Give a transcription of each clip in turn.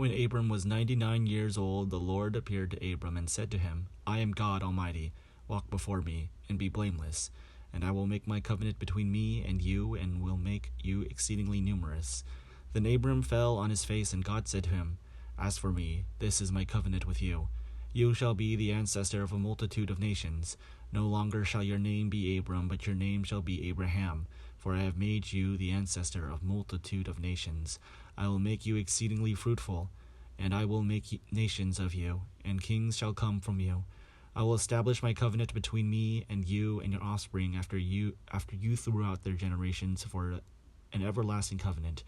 When Abram was 99 years old, the Lord appeared to Abram and said to him, I am God Almighty. Walk before me, and be blameless, and I will make my covenant between me and you, and will make you exceedingly numerous. Then Abram fell on his face, and God said to him, As for me, this is my covenant with you. You shall be the ancestor of a multitude of nations. No longer shall your name be Abram, but your name shall be Abraham, for I have made you the ancestor of multitude of nations. I will make you exceedingly fruitful, and I will make nations of you, and kings shall come from you. I will establish my covenant between me and you and your offspring after you throughout their generations for an everlasting covenant,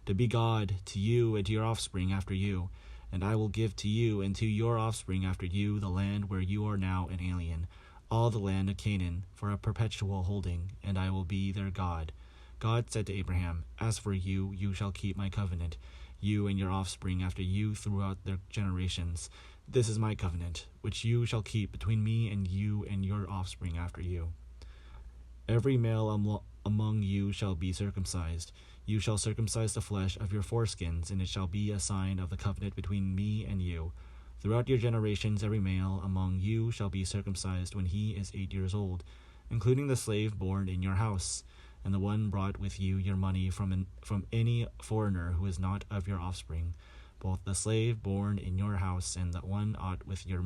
to be God to you and to your offspring after you. And I will give to you and to your offspring after you the land where you are now an alien, all the land of Canaan, for a perpetual holding, and I will be their God. God said to Abraham, As for you, you shall keep my covenant, you and your offspring after you throughout their generations. This is my covenant, which you shall keep between me and you and your offspring after you. Every male among you shall be circumcised. You shall circumcise the flesh of your foreskins, and it shall be a sign of the covenant between me and you. Throughout your generations, every male among you shall be circumcised when he is 8 years old, including the slave born in your house, and the one brought with you your money from any foreigner who is not of your offspring. Both the slave born in your house and the one bought with your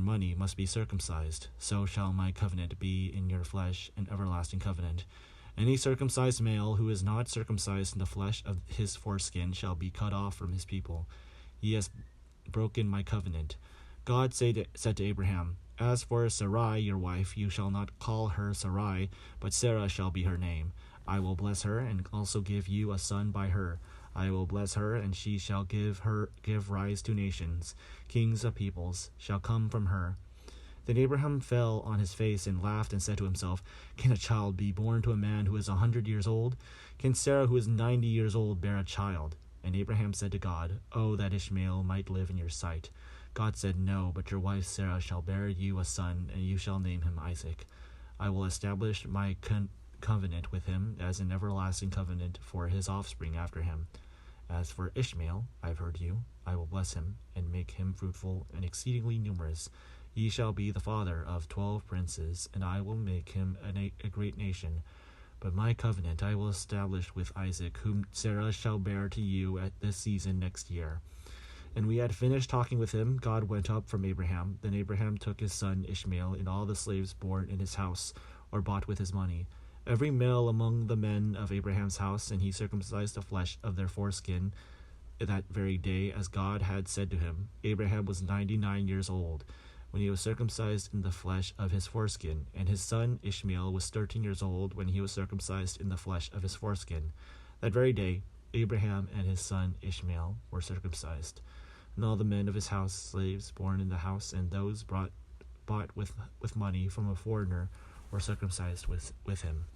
money must be circumcised. So shall my covenant be in your flesh, an everlasting covenant. Any circumcised male who is not circumcised in the flesh of his foreskin shall be cut off from his people. He has broken my covenant. God said to Abraham, As for Sarai, your wife, you shall not call her Sarai, but Sarah shall be her name. I will bless her, and also give you a son by her. I will bless her, and she shall give rise to nations. Kings of peoples shall come from her. Then Abraham fell on his face and laughed and said to himself, Can a child be born to a man who is 100 years old? Can Sarah, who is 90 years old, bear a child? And Abraham said to God, Oh, that Ishmael might live in your sight. God said, No, but your wife Sarah shall bear you a son, and you shall name him Isaac. I will establish my covenant with him as an everlasting covenant for his offspring after him. As for Ishmael, I have heard you. I will bless him, and make him fruitful and exceedingly numerous. He shall be the father of 12 princes, and I will make him a great nation. But my covenant I will establish with Isaac, whom Sarah shall bear to you at this season next year. And we had finished talking with him. God went up from Abraham. Then Abraham took his son Ishmael and all the slaves born in his house, or bought with his money, every male among the men of Abraham's house, and he circumcised the flesh of their foreskin that very day, as God had said to him. Abraham was 99 years old when he was circumcised in the flesh of his foreskin, and his son Ishmael was 13 years old when he was circumcised in the flesh of his foreskin. That very day, Abraham and his son Ishmael were circumcised. And all the men of his house, slaves born in the house, and those bought with money from a foreigner, were circumcised with him.